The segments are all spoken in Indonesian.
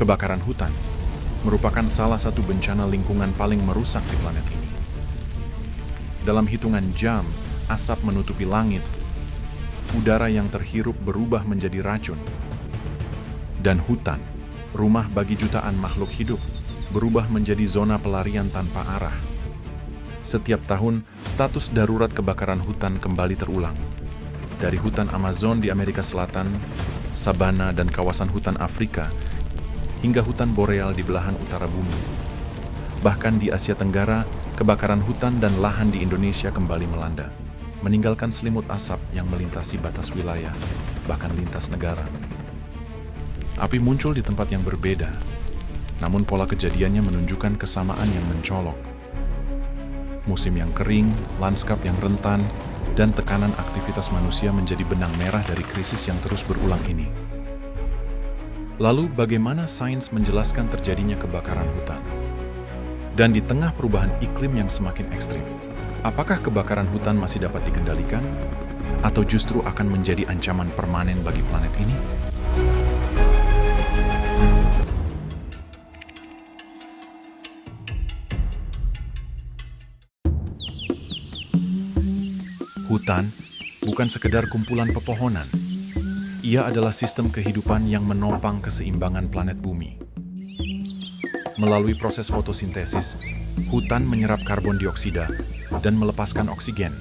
Kebakaran hutan merupakan salah satu bencana lingkungan paling merusak di planet ini. Dalam hitungan jam, asap menutupi langit, udara yang terhirup berubah menjadi racun, dan hutan, rumah bagi jutaan makhluk hidup, berubah menjadi zona pelarian tanpa arah. Setiap tahun, status darurat kebakaran hutan kembali terulang. Dari hutan Amazon di Amerika Selatan, sabana dan kawasan hutan Afrika, hingga hutan boreal di belahan utara bumi. Bahkan di Asia Tenggara, kebakaran hutan dan lahan di Indonesia kembali melanda, meninggalkan selimut asap yang melintasi batas wilayah, bahkan lintas negara. Api muncul di tempat yang berbeda, namun pola kejadiannya menunjukkan kesamaan yang mencolok. Musim yang kering, lanskap yang rentan, dan tekanan aktivitas manusia menjadi benang merah dari krisis yang terus berulang ini. Lalu bagaimana sains menjelaskan terjadinya kebakaran hutan? Dan di tengah perubahan iklim yang semakin ekstrim, apakah kebakaran hutan masih dapat dikendalikan? Atau justru akan menjadi ancaman permanen bagi planet ini? Hutan bukan sekedar kumpulan pepohonan. Ia adalah sistem kehidupan yang menopang keseimbangan planet bumi. Melalui proses fotosintesis, hutan menyerap karbon dioksida dan melepaskan oksigen,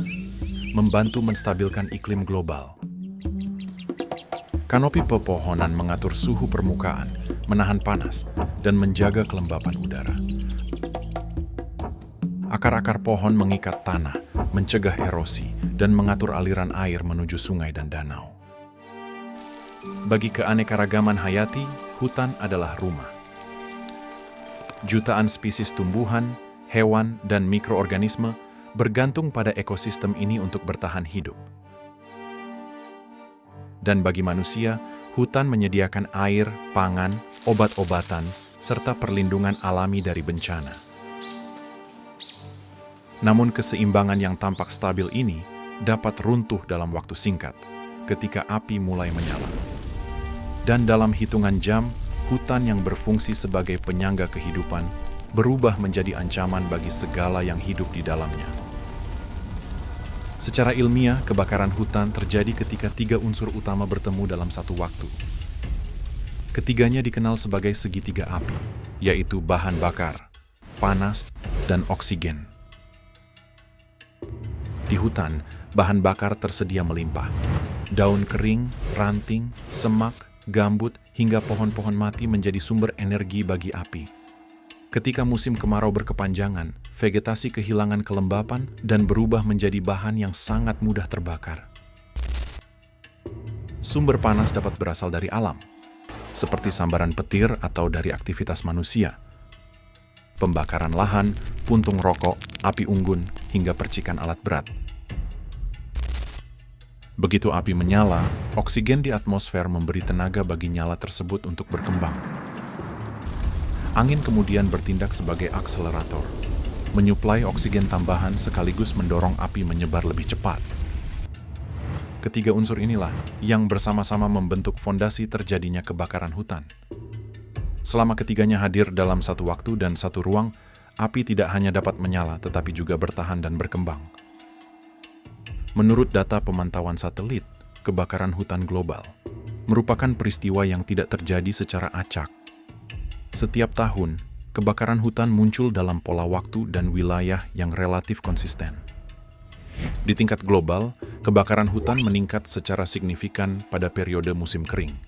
membantu menstabilkan iklim global. Kanopi pepohonan mengatur suhu permukaan, menahan panas, dan menjaga kelembapan udara. Akar-akar pohon mengikat tanah, mencegah erosi, dan mengatur aliran air menuju sungai dan danau. Bagi keanekaragaman hayati, hutan adalah rumah. Jutaan spesies tumbuhan, hewan, dan mikroorganisme bergantung pada ekosistem ini untuk bertahan hidup. Dan bagi manusia, hutan menyediakan air, pangan, obat-obatan, serta perlindungan alami dari bencana. Namun keseimbangan yang tampak stabil ini dapat runtuh dalam waktu singkat ketika api mulai menyala. Dan dalam hitungan jam, hutan yang berfungsi sebagai penyangga kehidupan berubah menjadi ancaman bagi segala yang hidup di dalamnya. Secara ilmiah, kebakaran hutan terjadi ketika 3 unsur utama bertemu dalam satu waktu. Ketiganya dikenal sebagai segitiga api, yaitu bahan bakar, panas, dan oksigen. Di hutan, bahan bakar tersedia melimpah. Daun kering, ranting, semak, gambut, hingga pohon-pohon mati menjadi sumber energi bagi api. Ketika musim kemarau berkepanjangan, vegetasi kehilangan kelembapan dan berubah menjadi bahan yang sangat mudah terbakar. Sumber panas dapat berasal dari alam, seperti sambaran petir atau dari aktivitas manusia. Pembakaran lahan, puntung rokok, api unggun, hingga percikan alat berat. Begitu api menyala, oksigen di atmosfer memberi tenaga bagi nyala tersebut untuk berkembang. Angin kemudian bertindak sebagai akselerator, menyuplai oksigen tambahan sekaligus mendorong api menyebar lebih cepat. Ketiga unsur inilah yang bersama-sama membentuk fondasi terjadinya kebakaran hutan. Selama ketiganya hadir dalam satu waktu dan satu ruang, api tidak hanya dapat menyala tetapi juga bertahan dan berkembang. Menurut data pemantauan satelit, kebakaran hutan global merupakan peristiwa yang tidak terjadi secara acak. Setiap tahun, kebakaran hutan muncul dalam pola waktu dan wilayah yang relatif konsisten. Di tingkat global, kebakaran hutan meningkat secara signifikan pada periode musim kering.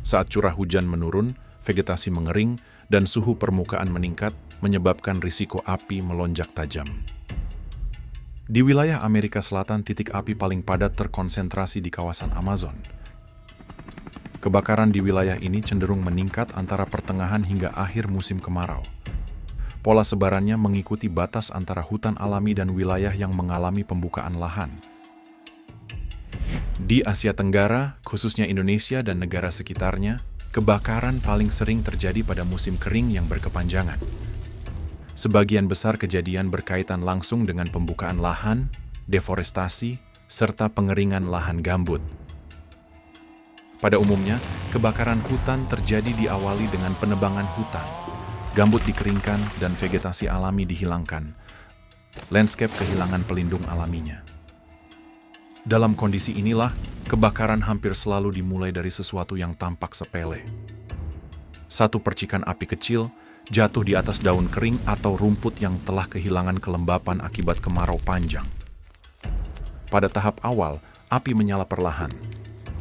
Saat curah hujan menurun, vegetasi mengering, dan suhu permukaan meningkat, menyebabkan risiko api melonjak tajam. Di wilayah Amerika Selatan, titik api paling padat terkonsentrasi di kawasan Amazon. Kebakaran di wilayah ini cenderung meningkat antara pertengahan hingga akhir musim kemarau. Pola sebarannya mengikuti batas antara hutan alami dan wilayah yang mengalami pembukaan lahan. Di Asia Tenggara, khususnya Indonesia dan negara sekitarnya, kebakaran paling sering terjadi pada musim kering yang berkepanjangan. Sebagian besar kejadian berkaitan langsung dengan pembukaan lahan, deforestasi, serta pengeringan lahan gambut. Pada umumnya, kebakaran hutan terjadi diawali dengan penebangan hutan. Gambut dikeringkan dan vegetasi alami dihilangkan. Landscape kehilangan pelindung alaminya. Dalam kondisi inilah, kebakaran hampir selalu dimulai dari sesuatu yang tampak sepele. Satu percikan api kecil jatuh di atas daun kering atau rumput yang telah kehilangan kelembapan akibat kemarau panjang. Pada tahap awal, api menyala perlahan.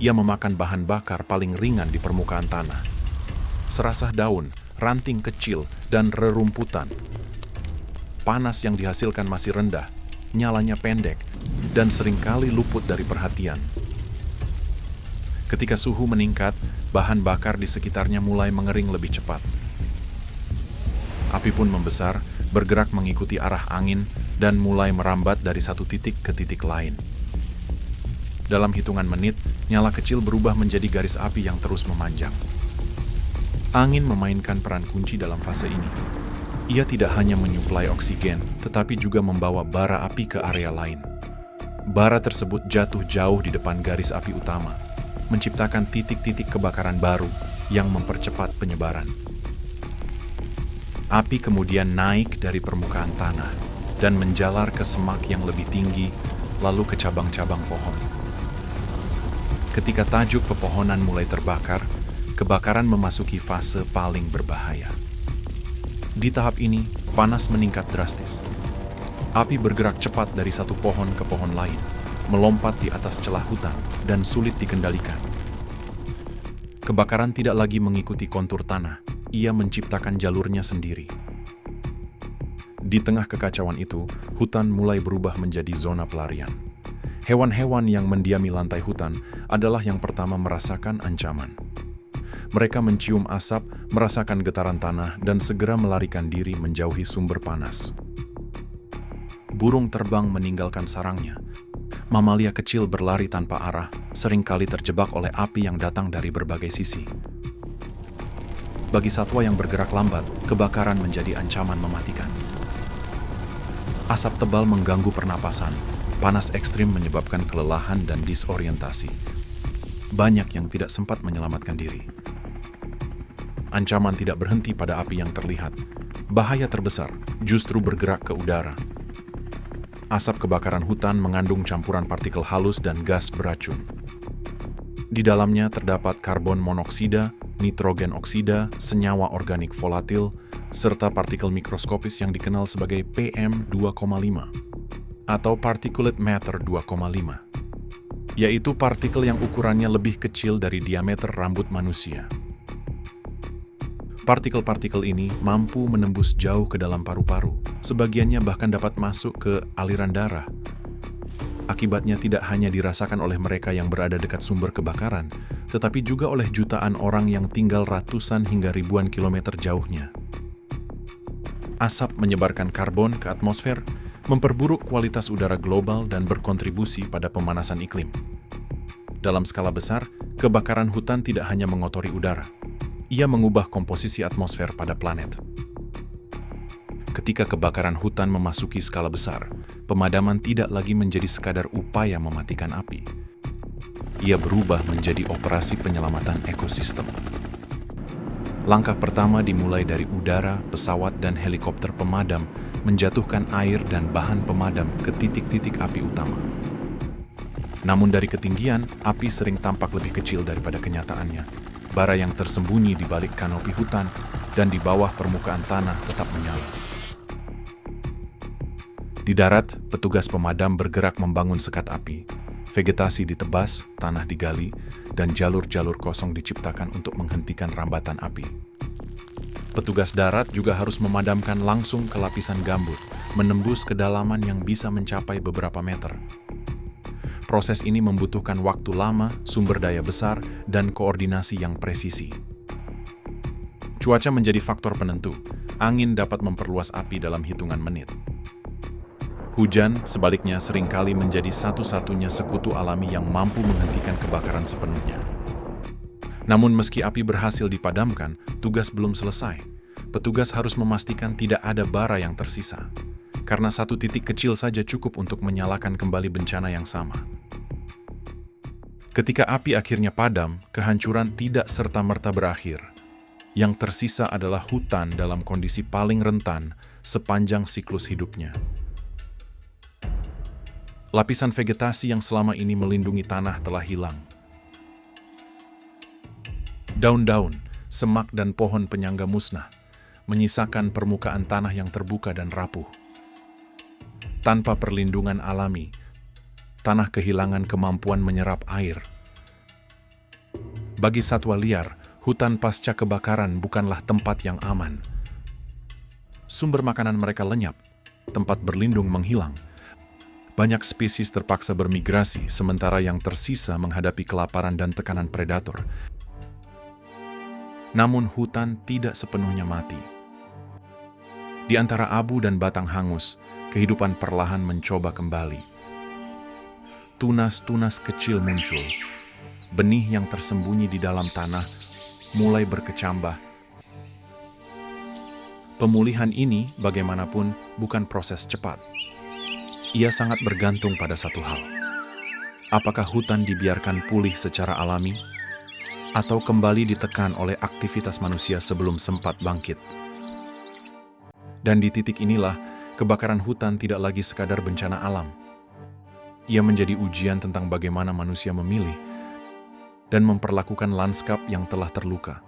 Ia memakan bahan bakar paling ringan di permukaan tanah. Serasah daun, ranting kecil, dan rerumputan. Panas yang dihasilkan masih rendah, nyalanya pendek, dan seringkali luput dari perhatian. Ketika suhu meningkat, bahan bakar di sekitarnya mulai mengering lebih cepat. Api pun membesar, bergerak mengikuti arah angin, dan mulai merambat dari satu titik ke titik lain. Dalam hitungan menit, nyala kecil berubah menjadi garis api yang terus memanjang. Angin memainkan peran kunci dalam fase ini. Ia tidak hanya menyuplai oksigen, tetapi juga membawa bara api ke area lain. Bara tersebut jatuh jauh di depan garis api utama, menciptakan titik-titik kebakaran baru yang mempercepat penyebaran. Api kemudian naik dari permukaan tanah dan menjalar ke semak yang lebih tinggi, lalu ke cabang-cabang pohon. Ketika tajuk pepohonan mulai terbakar, kebakaran memasuki fase paling berbahaya. Di tahap ini, panas meningkat drastis. Api bergerak cepat dari satu pohon ke pohon lain, melompat di atas celah hutan, dan sulit dikendalikan. Kebakaran tidak lagi mengikuti kontur tanah, ia menciptakan jalurnya sendiri. Di tengah kekacauan itu, hutan mulai berubah menjadi zona pelarian. Hewan-hewan yang mendiami lantai hutan adalah yang pertama merasakan ancaman. Mereka mencium asap, merasakan getaran tanah, dan segera melarikan diri menjauhi sumber panas. Burung terbang meninggalkan sarangnya. Mamalia kecil berlari tanpa arah, seringkali terjebak oleh api yang datang dari berbagai sisi. Bagi satwa yang bergerak lambat, kebakaran menjadi ancaman mematikan. Asap tebal mengganggu pernapasan. Panas ekstrim menyebabkan kelelahan dan disorientasi. Banyak yang tidak sempat menyelamatkan diri. Ancaman tidak berhenti pada api yang terlihat. Bahaya terbesar justru bergerak ke udara. Asap kebakaran hutan mengandung campuran partikel halus dan gas beracun. Di dalamnya terdapat karbon monoksida, nitrogen oksida, senyawa organik volatil, serta partikel mikroskopis yang dikenal sebagai PM2,5 atau particulate matter 2,5, yaitu partikel yang ukurannya lebih kecil dari diameter rambut manusia. Partikel-partikel ini mampu menembus jauh ke dalam paru-paru, sebagiannya bahkan dapat masuk ke aliran darah. Akibatnya tidak hanya dirasakan oleh mereka yang berada dekat sumber kebakaran, tetapi juga oleh jutaan orang yang tinggal ratusan hingga ribuan kilometer jauhnya. Asap menyebarkan karbon ke atmosfer, memperburuk kualitas udara global dan berkontribusi pada pemanasan iklim. Dalam skala besar, kebakaran hutan tidak hanya mengotori udara, ia mengubah komposisi atmosfer pada planet. Ketika kebakaran hutan memasuki skala besar, pemadaman tidak lagi menjadi sekadar upaya mematikan api. Ia berubah menjadi operasi penyelamatan ekosistem. Langkah pertama dimulai dari udara, pesawat, dan helikopter pemadam menjatuhkan air dan bahan pemadam ke titik-titik api utama. Namun dari ketinggian, api sering tampak lebih kecil daripada kenyataannya. Bara yang tersembunyi di balik kanopi hutan dan di bawah permukaan tanah tetap menyala. Di darat, petugas pemadam bergerak membangun sekat api. Vegetasi ditebas, tanah digali, dan jalur-jalur kosong diciptakan untuk menghentikan rambatan api. Petugas darat juga harus memadamkan langsung ke lapisan gambut, menembus kedalaman yang bisa mencapai beberapa meter. Proses ini membutuhkan waktu lama, sumber daya besar, dan koordinasi yang presisi. Cuaca menjadi faktor penentu. Angin dapat memperluas api dalam hitungan menit. Hujan, sebaliknya, seringkali menjadi satu-satunya sekutu alami yang mampu menghentikan kebakaran sepenuhnya. Namun meski api berhasil dipadamkan, tugas belum selesai. Petugas harus memastikan tidak ada bara yang tersisa, karena satu titik kecil saja cukup untuk menyalakan kembali bencana yang sama. Ketika api akhirnya padam, kehancuran tidak serta-merta berakhir. Yang tersisa adalah hutan dalam kondisi paling rentan sepanjang siklus hidupnya. Lapisan vegetasi yang selama ini melindungi tanah telah hilang. Daun-daun, semak dan pohon penyangga musnah, menyisakan permukaan tanah yang terbuka dan rapuh. Tanpa perlindungan alami, tanah kehilangan kemampuan menyerap air. Bagi satwa liar, hutan pasca kebakaran bukanlah tempat yang aman. Sumber makanan mereka lenyap, tempat berlindung menghilang. Banyak spesies terpaksa bermigrasi, sementara yang tersisa menghadapi kelaparan dan tekanan predator. Namun hutan tidak sepenuhnya mati. Di antara abu dan batang hangus, kehidupan perlahan mencoba kembali. Tunas-tunas kecil muncul. Benih yang tersembunyi di dalam tanah mulai berkecambah. Pemulihan ini, bagaimanapun, bukan proses cepat. Ia sangat bergantung pada satu hal. Apakah hutan dibiarkan pulih secara alami, atau kembali ditekan oleh aktivitas manusia sebelum sempat bangkit? Dan di titik inilah, kebakaran hutan tidak lagi sekadar bencana alam. Ia menjadi ujian tentang bagaimana manusia memilih dan memperlakukan lanskap yang telah terluka.